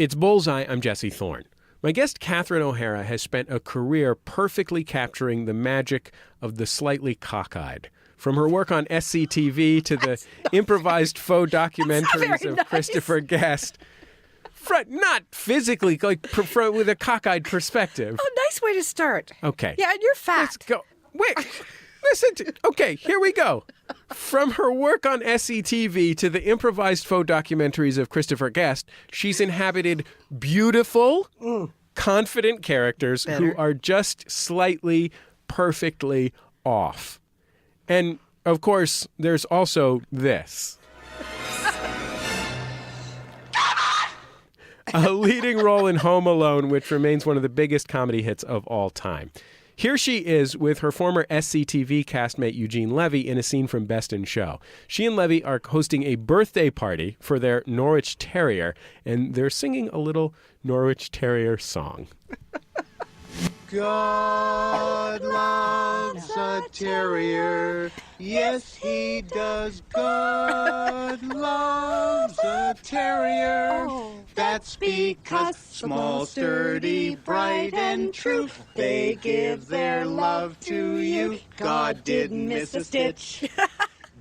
It's Bullseye. I'm Jesse Thorn. My guest, Catherine O'Hara, has spent a career perfectly capturing the magic of the slightly cockeyed. From her work on SCTV to the improvised faux documentaries of Christopher Guest. Not physically, like with a cockeyed perspective. Oh, nice way to start. Okay. Yeah, and you're fat. Let's go. Wait. Listen. Okay, here we go. From her work on SCTV to the improvised faux documentaries of Christopher Guest, she's inhabited beautiful, confident characters who are just slightly, perfectly off. And, of course, there's also this. A leading role in Home Alone, which remains one of the biggest comedy hits of all time. Here she is with her former SCTV castmate Eugene Levy in a scene from Best in Show. She and Levy are hosting a birthday party for their Norwich Terrier, and they're singing a little Norwich Terrier song. God loves a terrier. Yes, he does. God loves a terrier. That's because small, sturdy, bright, and true, they give their love to you. God didn't miss a stitch.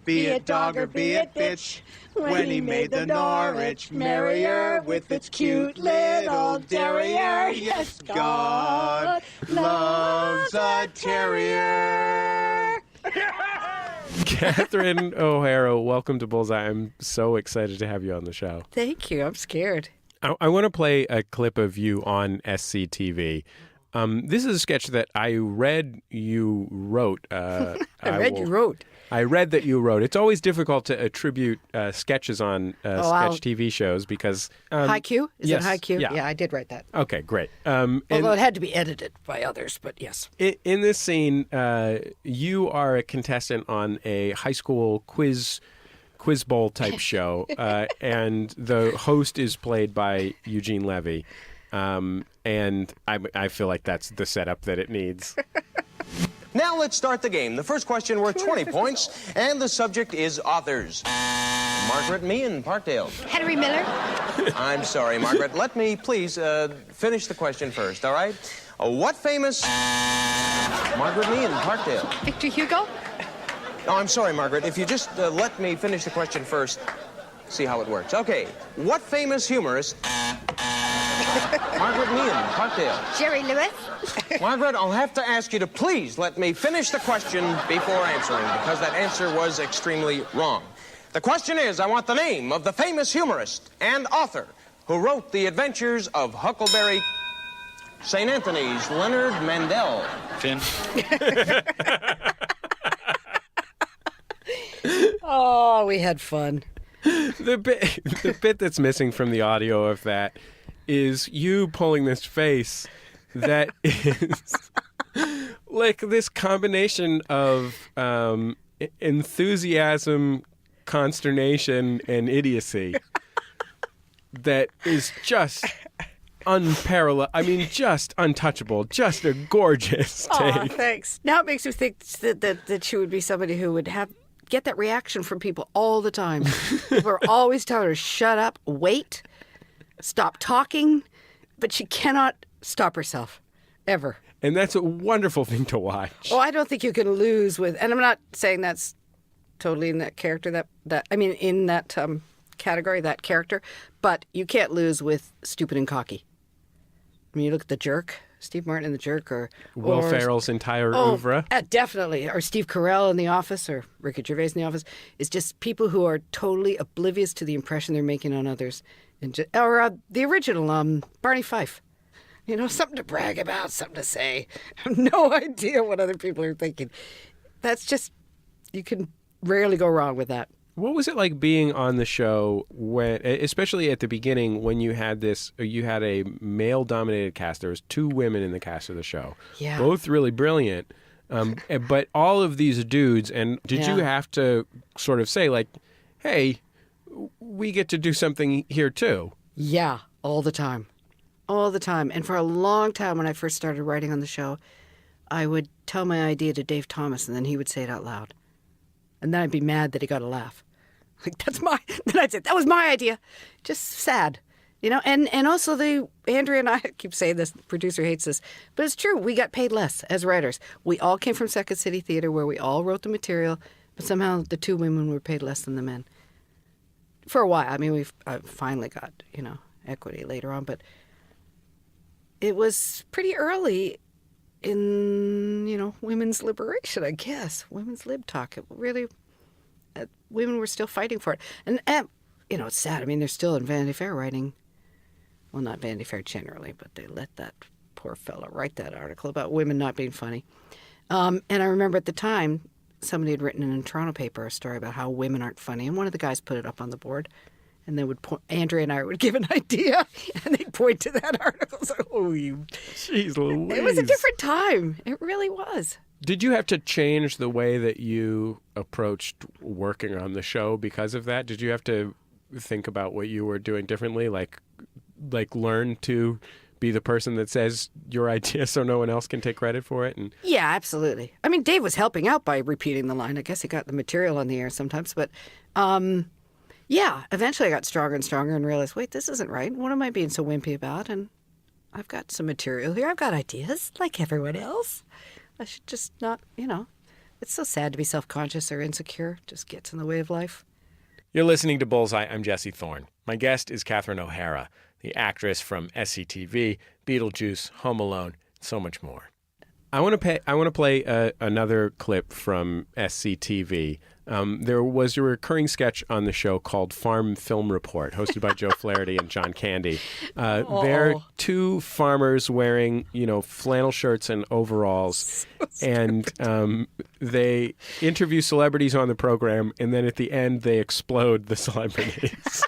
Be it dog or be it bitch. When he made the Norwich Merrier with its cute little derriere. Yes, God loves a terrier. Catherine O'Hara, welcome to Bullseye. I'm so excited to have you on the show. Thank you. I'm scared. I want to play a clip of you on SCTV. This is a sketch that I read you wrote. I read that you wrote. It's always difficult to attribute sketches on sketch TV shows because... Haiku? Is yes, it Haiku? Yeah. I did write that. Okay, great. Although it had to be edited by others, but yes. In this scene, you are a contestant on a high school quiz bowl type show, and the host is played by Eugene Levy. And I feel like that's the setup that it needs. Now let's start the game. The first question worth 20 points, and the subject is authors. Margaret Meehan, Parkdale. Henry Miller. I'm sorry, Margaret. Let me please finish the question first, all right? What famous... Margaret Meehan, Parkdale. Victor Hugo. Oh, I'm sorry, Margaret. If you just let me finish the question first, see how it works. Okay. What famous humorist... Margaret Meehan, Parkdale. Jerry Lewis. Margaret, I'll have to ask you to please let me finish the question before answering, because that answer was extremely wrong. The question is, I want the name of the famous humorist and author who wrote The Adventures of Huckleberry St. Anthony's Leonard Mandel. Finn. Oh, we had fun. The bit that's missing from the audio of that is you pulling this face that is like this combination of enthusiasm, consternation, and idiocy that is just unparalleled. I mean, just untouchable. Just a gorgeous take. Oh, thanks. Now it makes me think that she would be somebody who would get that reaction from people all the time. People are always telling her, shut up, wait, stop talking, but she cannot stop herself, ever. And that's a wonderful thing to watch. Oh, I don't think you can lose with, and I'm not saying that's totally in that character, in that category, that character, but you can't lose with stupid and cocky. I mean, you look at The Jerk, Steve Martin in The Jerk, or Will Ferrell's entire oeuvre. Definitely. Or Steve Carell in The Office, or Ricky Gervais in The Office. It's just people who are totally oblivious to the impression they're making on others. Or the original, Barney Fife. You know, something to brag about, something to say. I have no idea what other people are thinking. That's just, you can rarely go wrong with that. What was it like being on the show when, especially at the beginning, when you had a male-dominated cast? There was two women in the cast of the show, both really brilliant, but all of these dudes. And did you have to sort of say like, "Hey, we get to do something here too"? Yeah, all the time, all the time. And for a long time, when I first started writing on the show, I would tell my idea to Dave Thomas, and then he would say it out loud, and then I'd be mad that he got a laugh. Like, then I'd say, that was my idea. Just sad. And also Andrea and I keep saying this, the producer hates this, but it's true. We got paid less as writers. We all came from Second City Theater where we all wrote the material, but somehow the two women were paid less than the men. For a while. I mean, we've finally got, equity later on, but it was pretty early in, women's liberation, I guess. Women's lib talk. It really, women were still fighting for it. And it's sad. I mean, they're still in Vanity Fair writing. Well, not Vanity Fair generally, but they let that poor fellow write that article about women not being funny. And I remember at the time, somebody had written in a Toronto paper a story about how women aren't funny, and one of the guys put it up on the board, and they would point, Andrea and I would give an idea, and they'd point to that article. So, Jeez Louise. It was a different time. It really was. Did you have to change the way that you approached working on the show because of that? Did you have to think about what you were doing differently, like learn to be the person that says your idea so no one else can take credit for it? And yeah, absolutely. I mean, Dave was helping out by repeating the line. I guess he got the material on the air sometimes. But yeah, eventually I got stronger and stronger and realized, wait, this isn't right. What am I being so wimpy about? And I've got some material here. I've got ideas like everyone else. I should just not, it's so sad to be self-conscious or insecure. It just gets in the way of life. You're listening to Bullseye. I'm Jesse Thorn. My guest is Catherine O'Hara, the actress from SCTV, Beetlejuice, Home Alone, and so much more. I want to play another clip from SCTV. There was a recurring sketch on the show called Farm Film Report, hosted by Joe Flaherty and John Candy. They're two farmers wearing, flannel shirts and overalls, and they interview celebrities on the program, and then at the end they explode the celebrities.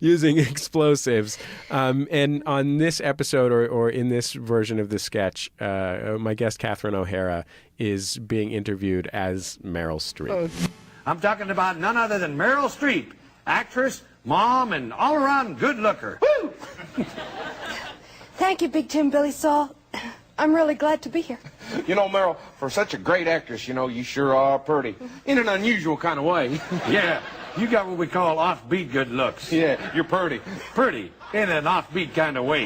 Using explosives. And on this episode, or in this version of the sketch, my guest, Catherine O'Hara, is being interviewed as Meryl Streep. I'm talking about none other than Meryl Streep, actress, mom, and all-around good looker. Woo! Thank you, Big Tim Billy Saul. I'm really glad to be here. Meryl, for such a great actress, you sure are pretty. In an unusual kind of way. Yeah, you got what we call offbeat good looks. Yeah, you're pretty. Pretty, in an offbeat kind of way.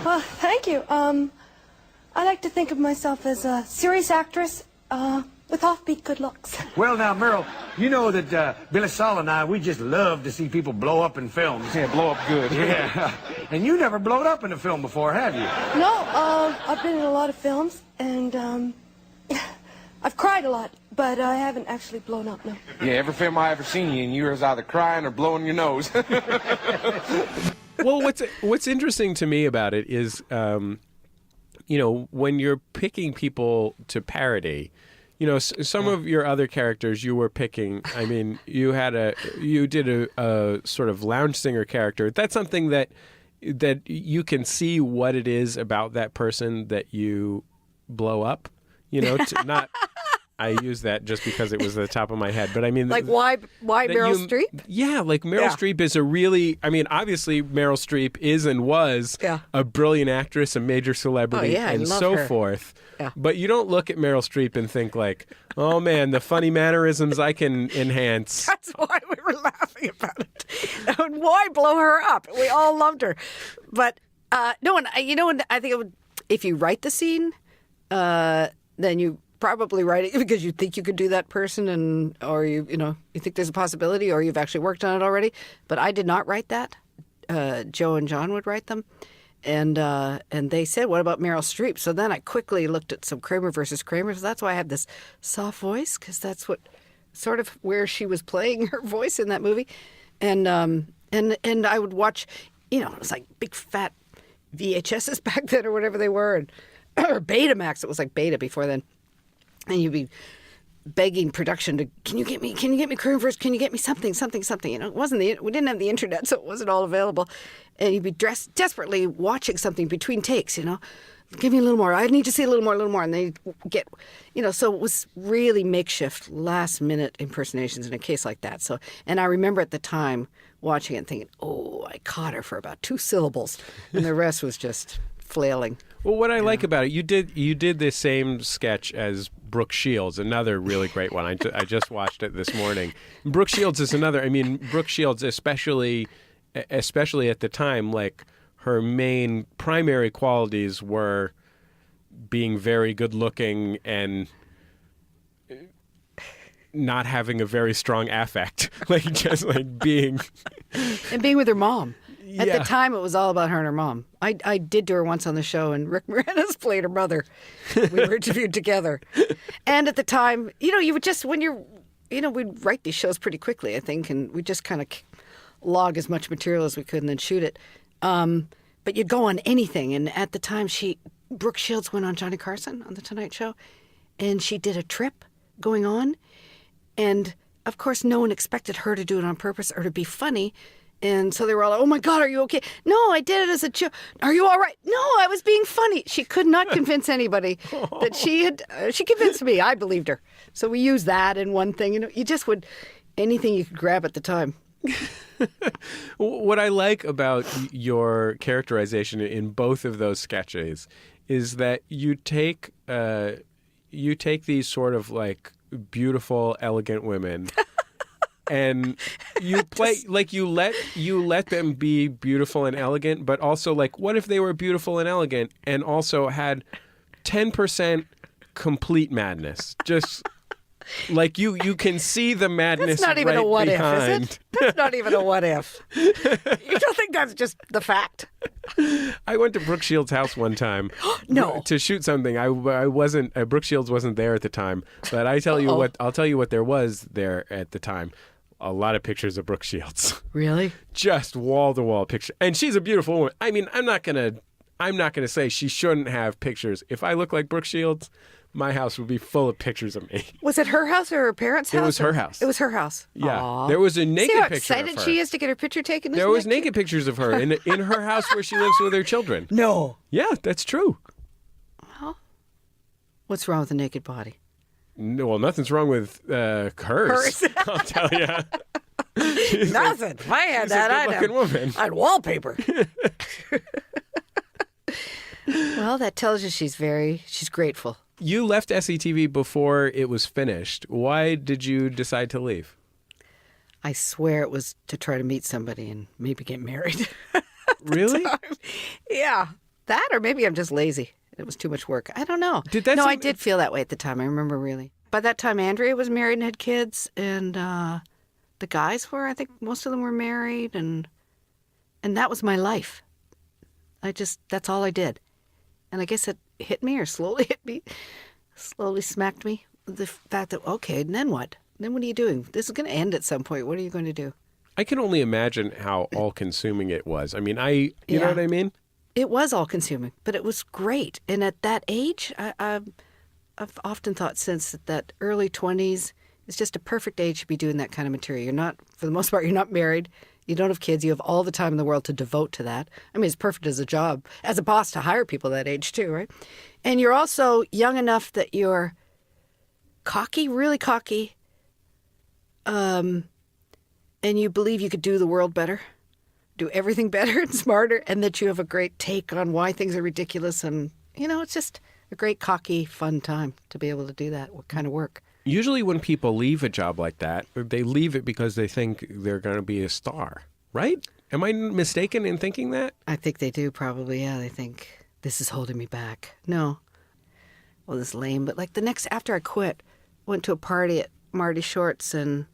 Well, thank you. I like to think of myself as a serious actress with offbeat good looks. Well, now, Meryl, you know that Billy Saul and I, we just love to see people blow up in films. Yeah, blow up good. Yeah, and you never blowed up in a film before, have you? No, I've been in a lot of films, and I've cried a lot, but I haven't actually blown up, no. Yeah, every film I ever seen you in, you was either crying or blowing your nose. Well, what's interesting to me about it is, when you're picking people to parody, some of your other characters you were picking. I mean, you did a sort of lounge singer character. That's something that you can see what it is about that person that you blow up. Not. I use that just because it was at the top of my head, but I mean, like why Meryl Streep? Yeah, like Meryl Streep is obviously Meryl Streep is and was a brilliant actress, a major celebrity, and so forth. Yeah. But you don't look at Meryl Streep and think like, oh man, the funny mannerisms I can enhance. That's why we were laughing about it. And why blow her up? We all loved her. But no, and I think if you write the scene, then you probably write it because you think you could do that person, or you think there's a possibility, or you've actually worked on it already. But I did not write that. Joe and John would write them. And they said, what about Meryl Streep? So then I quickly looked at some Kramer versus Kramer. So that's why I have this soft voice, because that's what sort of where she was playing her voice in that movie. And I would watch, it was like big fat VHSs back then or whatever they were, or Betamax. It was like Beta before then. And you'd be begging production to, can you get me Kramer versus, can you get me something. It wasn't we didn't have the internet, so it wasn't all available. And you'd be desperately watching something between takes, give me a little more. I need to see a little more. And they get, so it was really makeshift, last minute impersonations in a case like that. So, and I remember at the time watching it and thinking, oh, I caught her for about 2 syllables. And the rest was just flailing. Well, what I like about it, you did the same sketch as Brooke Shields, another really great one. I just watched it this morning. Brooke Shields is another. I mean, Brooke Shields, especially especially at the time, like her main primary qualities were being very good looking and not having a very strong affect, like just like being And being with her mom. At Yeah. the time, it was all about her and her mom. I did do her once on the show, and Rick Moranis played her mother. We were interviewed together. And at the time, you would just, when you're, we'd write these shows pretty quickly, I think, and we'd just kind of log as much material as we could and then shoot it. But you'd go on anything. And at the time, Brooke Shields went on Johnny Carson on The Tonight Show, and she did a trip going on. And, of course, no one expected her to do it on purpose or to be funny. And so they were all like, oh, my God, are you okay? No, I did it as a joke. Are you all right? No, I was being funny. She could not convince anybody that she had. She convinced me. I believed her. So we used that in one thing. You just would, anything you could grab at the time. What I like about your characterization in both of those sketches is that you take these sort of like beautiful, elegant women and you play like you let them be beautiful and elegant, but also like what if they were beautiful and elegant and also had 10% complete madness? Just like you can see the madness. That's not even right a what behind. if, is it? That's not even a what if. You don't think that's just the fact? I went to Brooke Shields' house one time No. to shoot something. I wasn't Brooke Shields wasn't there at the time, but I'll tell you what there was there at the time. A lot of pictures of Brooke Shields. Really? Just wall to wall picture. And she's a beautiful woman. I mean, I'm not gonna say she shouldn't have pictures. If I look like Brooke Shields, my house would be full of pictures of me. Was it her house or her parents' house? It was her house. It was her house. Yeah. Aww. There was a naked See how picture of excited her. she is to get her picture taken? There was naked pictures of her in her house where she lives with her children. No. Yeah, that's true. What's wrong with a naked body? No, well, nothing's wrong with hers. I'll tell you. Nothing. If I had She's a that, good-looking woman. I'd wallpaper. Well, that tells you she's grateful. You left SCTV before it was finished. Why did you decide to leave? I swear it was to try to meet somebody and maybe get married. Really? Yeah. That or maybe I'm just lazy. It was too much work. I don't know. I did feel that way at the time. I remember really. By that time, Andrea was married and had kids, and the guys were, I think most of them were married, and that was my life. That's all I did. And I guess it hit me or slowly hit me, slowly smacked me. The fact that, okay, and then what? Then what are you doing? This is going to end at some point. What are you going to do? I can only imagine how all-consuming it was. I mean, you know what I mean? It was all-consuming, but it was great. And at that age, I've often thought since that early 20s is just a perfect age to be doing that kind of material. You're not, for the most part, you're not married. You don't have kids. You have all the time in the world to devote to that. I mean, it's perfect as a job, as a boss, to hire people that age too, right? And you're also young enough that you're cocky, really cocky, and you believe you could do the world better, do everything better and smarter, and that you have a great take on why things are ridiculous. And, it's just a great, cocky, fun time to be able to do that kind of work. Usually when people leave a job like that, they leave it because they think they're going to be a star, right? Am I mistaken in thinking that? I think they do, probably, yeah. They think, this is holding me back. No. Well, this is lame. But after I quit, went to a party at Marty Short's, and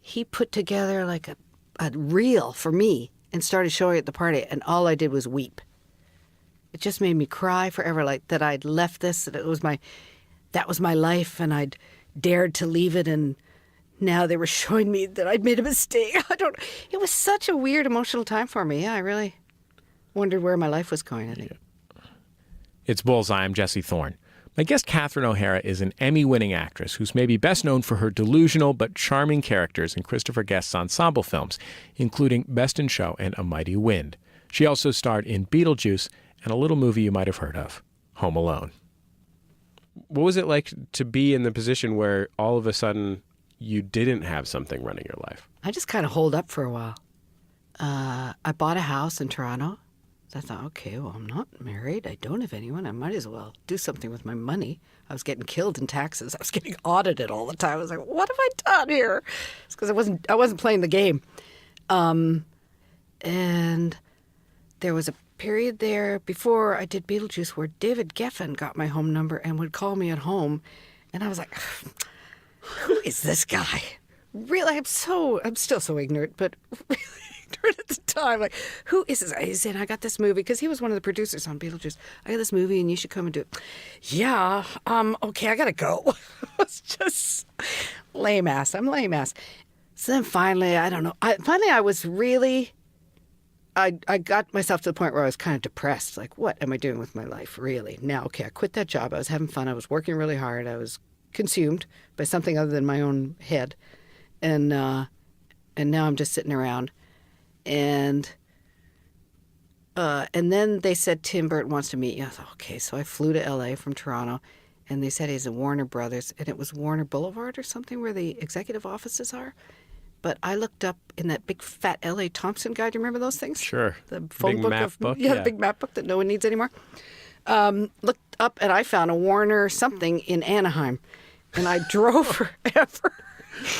he put together like a reel for me and started showing it at the party, and all I did was weep. It just made me cry forever, like that I'd left this, that was my life, and I'd dared to leave it, and now they were showing me that I'd made a mistake. It was such a weird emotional time for me. Yeah, I really wondered where my life was going, I think. It's Bullseye. I'm Jesse Thorn. My guest, Catherine O'Hara, is an Emmy-winning actress who's maybe best known for her delusional but charming characters in Christopher Guest's ensemble films, including Best in Show and A Mighty Wind. She also starred in Beetlejuice and a little movie you might have heard of, Home Alone. What was it like to be in the position where all of a sudden you didn't have something running your life? I just kind of holed up for a while. I bought a house in Toronto. So I thought, okay, well, I'm not married. I don't have anyone. I might as well do something with my money. I was getting killed in taxes. I was getting audited all the time. I was like, what have I done here? It's because I wasn't playing the game. And there was a period there before I did Beetlejuice where David Geffen got my home number and would call me at home. And I was like, who is this guy? Really, I'm still so ignorant, but really ignorant at the time. Like, who is this? He said, I got this movie, because he was one of the producers on Beetlejuice. I got this movie and you should come and do it. Yeah, okay, I gotta go. It's just lame ass. I'm lame ass. So then finally, I don't know. I was really, I got myself to the point where I was kind of depressed. Like, what am I doing with my life, really? Now, okay, I quit that job. I was having fun. I was working really hard. I was consumed by something other than my own head. And now I'm just sitting around. And then they said, Tim Burton wants to meet you. I thought, okay. So I flew to L.A. from Toronto, and they said he's at Warner Brothers, and it was Warner Boulevard or something where the executive offices are. But I looked up in that big fat L.A. Thompson guide. Do you remember those things? Sure. The phone big book map of, book. Yeah, the big map book that no one needs anymore. Looked up, and I found a Warner something in Anaheim, and I drove forever.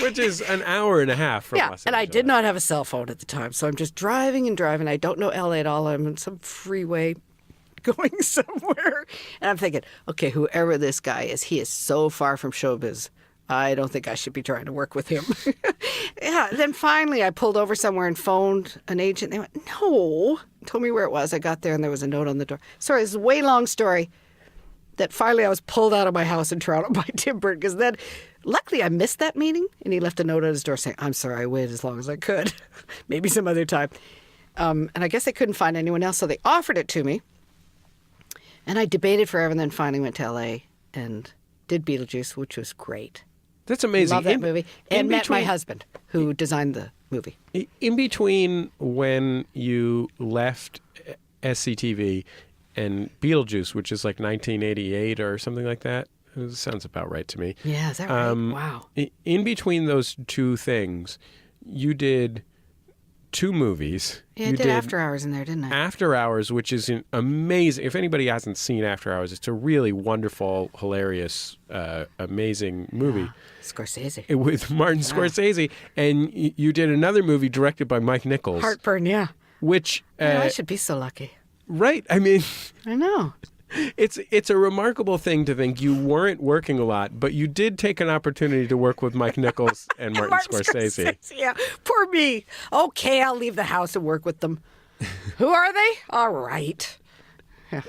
Which is an hour and a half from Los Angeles. And I did not have a cell phone at the time, so I'm just driving and driving. I don't know LA at all. I'm on some freeway going somewhere. And I'm thinking, okay, whoever this guy is, he is so far from showbiz. I don't think I should be trying to work with him. Yeah. Then finally I pulled over somewhere and phoned an agent. They went, no. Told me where it was. I got there and there was a note on the door. Sorry, it's a way long story that finally I was pulled out of my house in Toronto by Tim Burton, because then luckily I missed that meeting, and he left a note on his door saying, I'm sorry, I waited as long as I could. Maybe some other time. And I guess they couldn't find anyone else, so they offered it to me. And I debated forever, and then finally went to L.A. and did Beetlejuice, which was great. That's amazing. Love that movie. And met my husband, who designed the movie. In between when you left SCTV and Beetlejuice, which is like 1988 or something like that. It sounds about right to me. Yeah, is that right? Wow. In between those two things, you did two movies. Yeah, I did After Hours in there, didn't I? After Hours, which is an amazing. If anybody hasn't seen After Hours, it's a really wonderful, hilarious, amazing movie. Yeah. Scorsese. With Martin Scorsese. And you did another movie directed by Mike Nichols. Heartburn, yeah. Which... I should be so lucky. Right. I mean... I know. It's a remarkable thing to think you weren't working a lot, but you did take an opportunity to work with Mike Nichols and Martin Scorsese. Yeah, poor me. Okay, I'll leave the house and work with them. Who are they? All right. Yeah.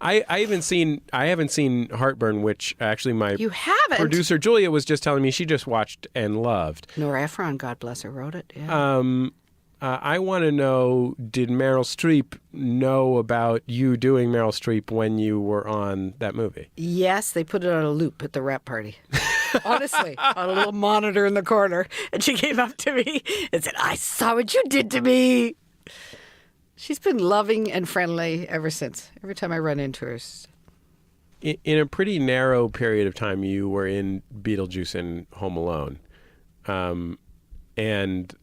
I haven't seen Heartburn, which actually my You haven't? producer Julia was just telling me she just watched and loved. Nora Ephron, God bless her, wrote it. Yeah. I want to know, did Meryl Streep know about you doing Meryl Streep when you were on that movie? Yes, they put it on a loop at the wrap party. Honestly, on a little monitor in the corner. And she came up to me and said, I saw what you did to me. She's been loving and friendly ever since. Every time I run into her. In a pretty narrow period of time, you were in Beetlejuice and Home Alone. And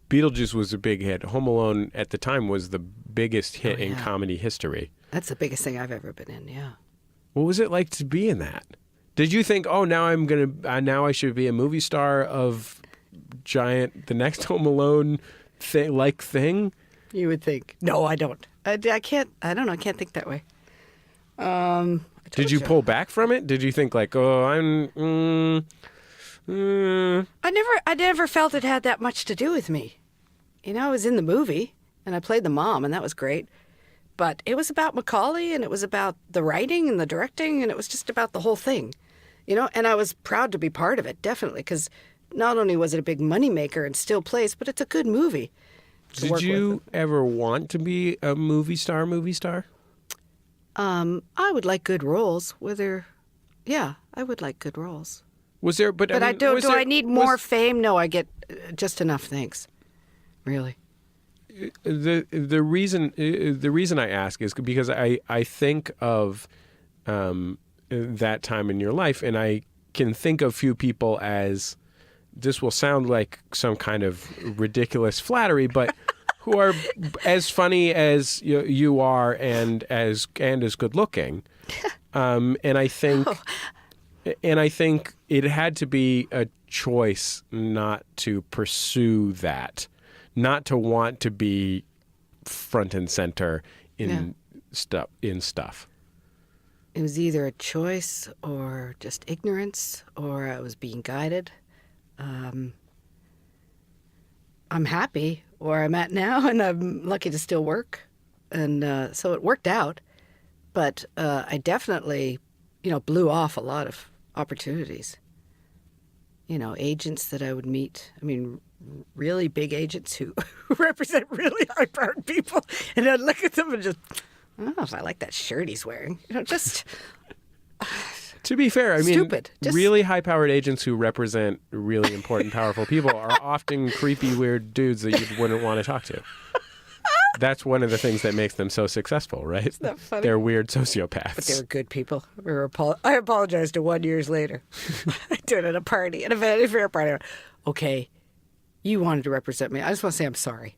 Beetlejuice was a big hit. Home Alone at the time was the biggest hit in comedy history. That's the biggest thing I've ever been in, yeah. What was it like to be in that? Did you think, oh, now I should be a movie star of the next Home Alone thing? You would think. No, I don't. I can't. I don't know. I can't think that way. Did you pull back from it? Did you think like, oh, I never felt it had that much to do with me. You know, I was in the movie and I played the mom, and that was great. But it was about Macaulay, and it was about the writing and the directing, and it was just about the whole thing. You know, and I was proud to be part of it, definitely, because not only was it a big moneymaker and still plays, but it's a good movie. Did you ever want to be a movie star? I would like good roles. Yeah, I would like good roles. Was there? But I don't. Do I need more fame? No, I get just enough. Thanks. Really. The reason I ask is because I think of that time in your life, and I can think of few people as, this will sound like some kind of ridiculous flattery, but who are as funny as you are and as good looking. And I think it had to be a choice not to pursue that, not to want to be front and center in stuff. It was either a choice or just ignorance, or I was being guided. I'm happy where I'm at now, and I'm lucky to still work. And so it worked out. But I definitely, blew off a lot of opportunities. Agents that I would meet. I mean, really big agents who represent really high-powered people. And I'd look at them and just, I don't know if I like that shirt he's wearing. just... To be fair, I mean, Stupid. really high-powered agents who represent really important, powerful people are often creepy, weird dudes that you wouldn't want to talk to. That's one of the things that makes them so successful, right? Isn't that funny? They're weird sociopaths. But they were good people. I apologized to 1 year later. I did it at a party, at a Vanity Fair party. I went, okay, you wanted to represent me. I just want to say I'm sorry.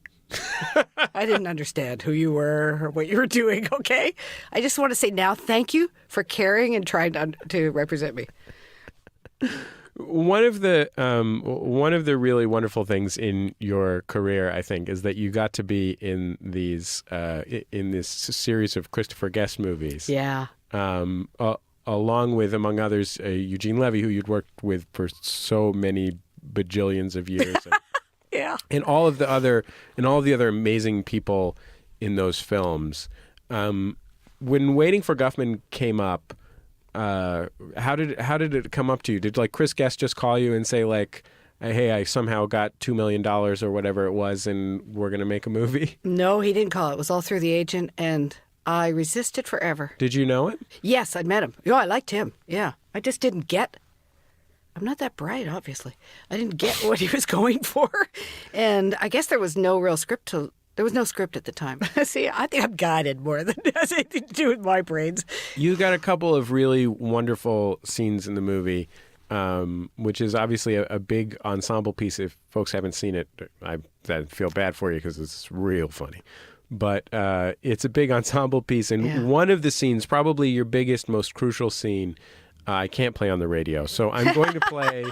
I didn't understand who you were or what you were doing, okay? I just want to say now thank you for caring and trying to represent me. One of the really wonderful things in your career, I think, is that you got to be in these in this series of Christopher Guest movies. Yeah. Along with, among others, Eugene Levy, who you'd worked with for so many bajillions of years. Yeah. And all of the other amazing people in those films. When Waiting for Guffman came up, how did it come up to you? Did Chris Guest just call you and say hey, I somehow got $2 million or whatever it was, and we're going to make a movie? No, he didn't call. It was all through the agent, and I resisted forever. Did you know it? Yes, I'd met him. Oh, I liked him. Yeah. I just didn't get. I'm not that bright, obviously. I didn't get what he was going for. And I guess there was no real script there was no script at the time. See, I think I'm guided more than it has anything to do with my brains. You got a couple of really wonderful scenes in the movie, which is obviously a big ensemble piece. If folks haven't seen it, I feel bad for you because it's real funny. But it's a big ensemble piece. And one of the scenes, probably your biggest, most crucial scene, I can't play on the radio, so I'm going to play.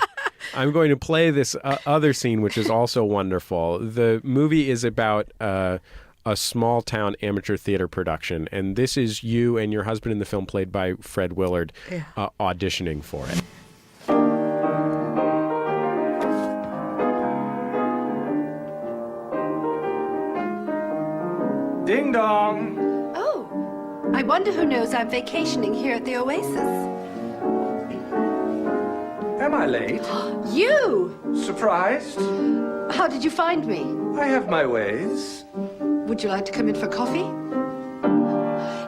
I'm going to play this other scene, which is also wonderful. The movie is about a small town amateur theater production, and this is you and your husband in the film, played by Fred Willard, auditioning for it. Ding dong. Oh, I wonder who knows I'm vacationing here at the Oasis. Am I late? You! Surprised? How did you find me? I have my ways. Would you like to come in for coffee?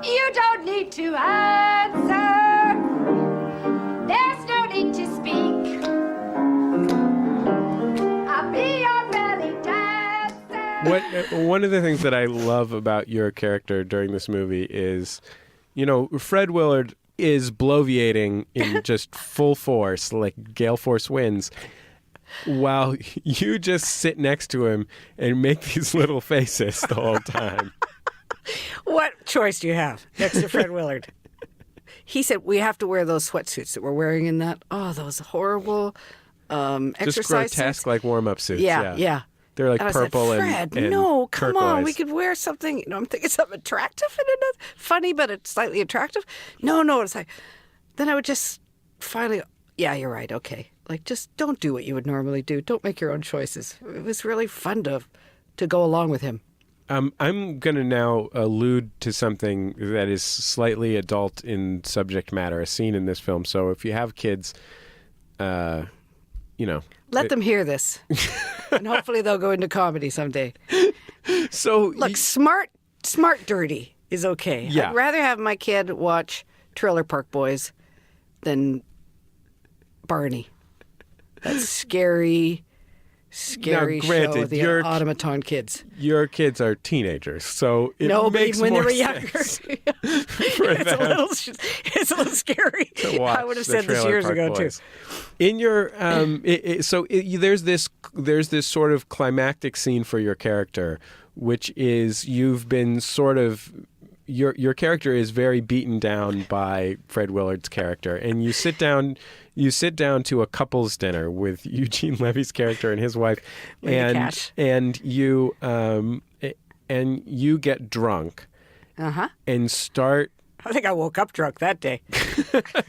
You don't need to answer. There's no need to speak. I'll be your belly dancer. One of the things that I love about your character during this movie is, Fred Willard is bloviating in just full force, like gale force winds, while you just sit next to him and make these little faces the whole time. What choice do you have next to Fred Willard? He said, we have to wear those sweatsuits that we're wearing in that. Oh, those horrible exercise just grotesque, suits. like warm-up suits. Yeah. They're like And purple I said, Fred, and no, come on, turquoise. we could wear something. I'm thinking something attractive and enough, funny, but it's slightly attractive. No, it's like, then I would just finally, yeah, you're right, okay. Just don't do what you would normally do. Don't make your own choices. It was really fun to go along with him. I'm going to now allude to something that is slightly adult in subject matter, a scene in this film. So if you have kids, Let them hear this. And hopefully they'll go into comedy someday. So Look, smart dirty is okay. Yeah. I'd rather have my kid watch Trailer Park Boys than Barney. That's scary Now, show granted, with the your- automaton kids. Your kids are teenagers, so it No, but makes even when they more were younger, sense it's a little scary. to watch I would have the said this Trailer years Park ago Boys. too. In your there's this sort of climactic scene for your character, which is you've been sort of your character is very beaten down by Fred Willard's character, and you sit down you sit down to a couple's dinner with Eugene Levy's character and his wife, and you get drunk and start. I think I woke up drunk that day.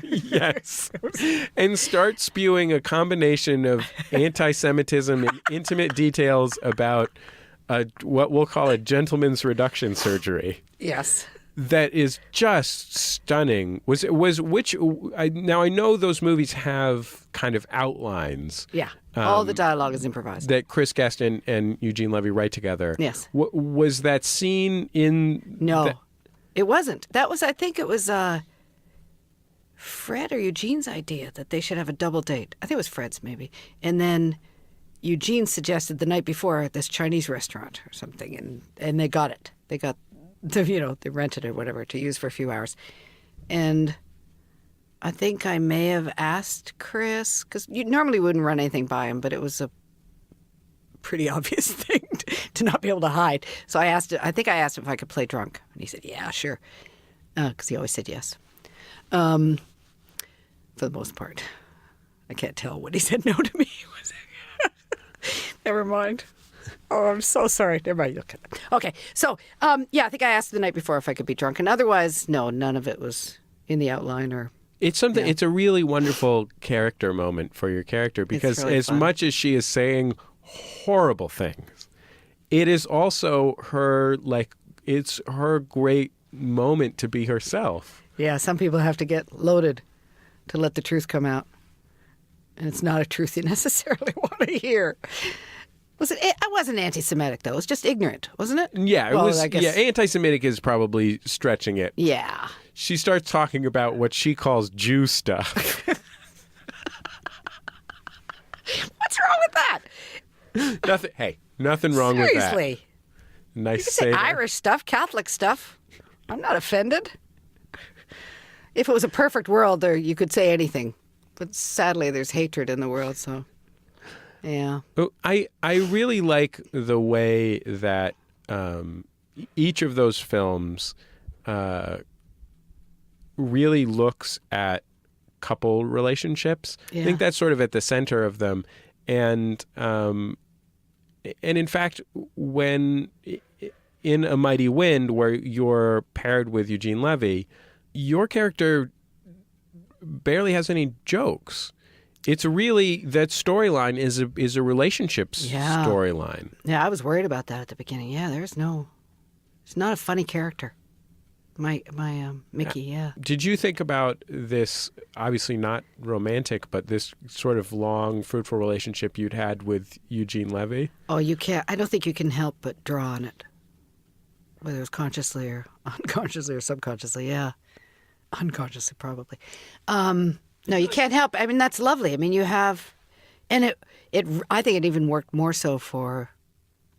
Yes. And start spewing a combination of anti-Semitism and intimate details about what we'll call a gentleman's reduction surgery. Yes. That is just stunning. Now I know those movies have kind of outlines. Yeah. All the dialogue is improvised. That Chris Guest and Eugene Levy write together. Yes. Was that scene in... No, it wasn't. I think it was Fred or Eugene's idea that they should have a double date. I think it was Fred's maybe. And then Eugene suggested the night before at this Chinese restaurant or something, and they got it. They got, they rented it or whatever to use for a few hours. And I think I may have asked Chris, because you normally wouldn't run anything by him, but it was a pretty obvious thing to not be able to hide. So I think I asked him if I could play drunk. And he said, yeah, sure. Because he always said yes. For the most part. I can't tell when he said no to me. Never mind. Oh, I'm so sorry. Never mind. Okay. So, I think I asked the night before if I could be drunk. And otherwise, no, none of it was in the outline or... It's something. Yeah. It's a really wonderful character moment for your character because really as fun. Much as she is saying horrible things, it is also it's her great moment to be herself. Yeah, some people have to get loaded to let the truth come out. And it's not a truth you necessarily want to hear. It wasn't anti-Semitic, though. It was just ignorant, wasn't it? Yeah, it was. I guess... Yeah, anti-Semitic is probably stretching it. Yeah. She starts talking about what she calls Jew stuff. What's wrong with that? Nothing. Hey, nothing wrong with that. Seriously. Nice you can say Irish stuff, Catholic stuff. I'm not offended. If it was a perfect world, you could say anything. But sadly, there's hatred in the world, so... Yeah. I really like the way that each of those films really looks at couple relationships. Yeah. I think that's sort of at the center of them. And in fact, when in A Mighty Wind, where you're paired with Eugene Levy, your character barely has any jokes. It's really, that storyline is a relationships storyline. Yeah, I was worried about that at the beginning. Yeah, it's not a funny character. My Mickey, yeah. Did you think about this, obviously not romantic, but this sort of long, fruitful relationship you'd had with Eugene Levy? Oh, you can't. I don't think you can help but draw on it. Whether it was consciously or unconsciously or subconsciously, yeah. Unconsciously, probably. No, you can't help. I mean, that's lovely. I mean, you have, and I think it even worked more so for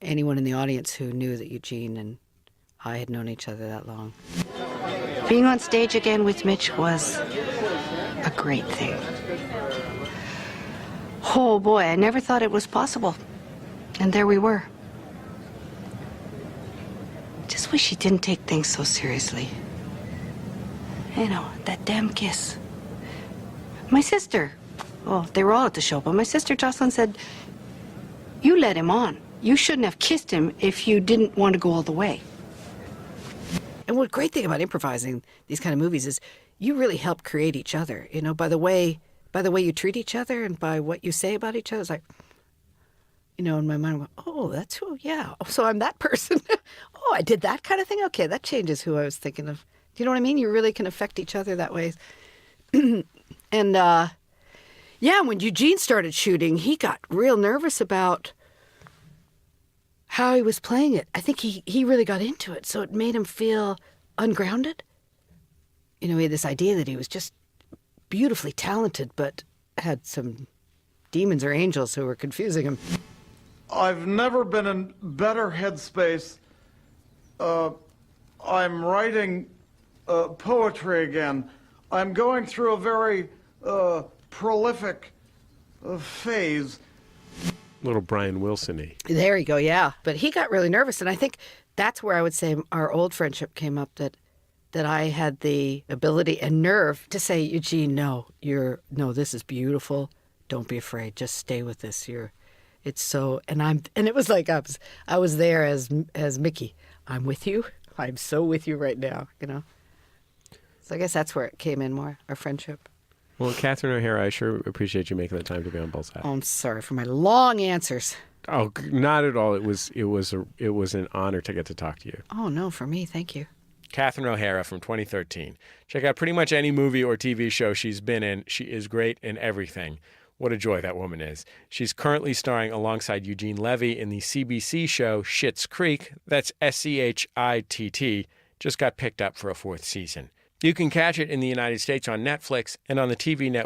anyone in the audience who knew that Eugene and I had known each other that long. Being on stage again with Mitch was a great thing. Oh boy, I never thought it was possible. And there we were. Just wish he didn't take things so seriously. You know, that damn kiss. My sister, they were all at the show, but my sister Jocelyn said, you led him on. You shouldn't have kissed him if you didn't want to go all the way. And what great thing about improvising these kind of movies is you really help create each other, you know, by the way you treat each other and by what you say about each other. It's like, you know, in my mind, I'm going, oh, that's who, yeah. Oh, so I'm that person. Oh, I did that kind of thing? Okay, that changes who I was thinking of. Do you know what I mean? You really can affect each other that way. And, when Eugene started shooting, he got real nervous about how he was playing it. I think he really got into it, so it made him feel ungrounded. You know, he had this idea that he was just beautifully talented, but had some demons or angels who were confusing him. I've never been in better headspace. I'm writing poetry again. I'm going through a very prolific phase. Little Brian Wilson-y. There you go, yeah. But he got really nervous, and I think that's where I would say our old friendship came up, that that I had the ability and nerve to say, Eugene, no, this is beautiful. Don't be afraid. Just stay with this. And it was like I was there as Mickey. I'm with you. I'm so with you right now, So I guess that's where it came in more, our friendship. Well, Catherine O'Hara, I sure appreciate you making the time to be on Bullseye. Oh, I'm sorry for my long answers. Oh, not at all. It was an honor to get to talk to you. Oh, no, for me. Thank you. Catherine O'Hara from 2013. Check out pretty much any movie or TV show she's been in. She is great in everything. What a joy that woman is. She's currently starring alongside Eugene Levy in the CBC show Schitt's Creek. That's SCHITT. Just got picked up for a 4th season. You can catch it in the United States on Netflix and on the TV network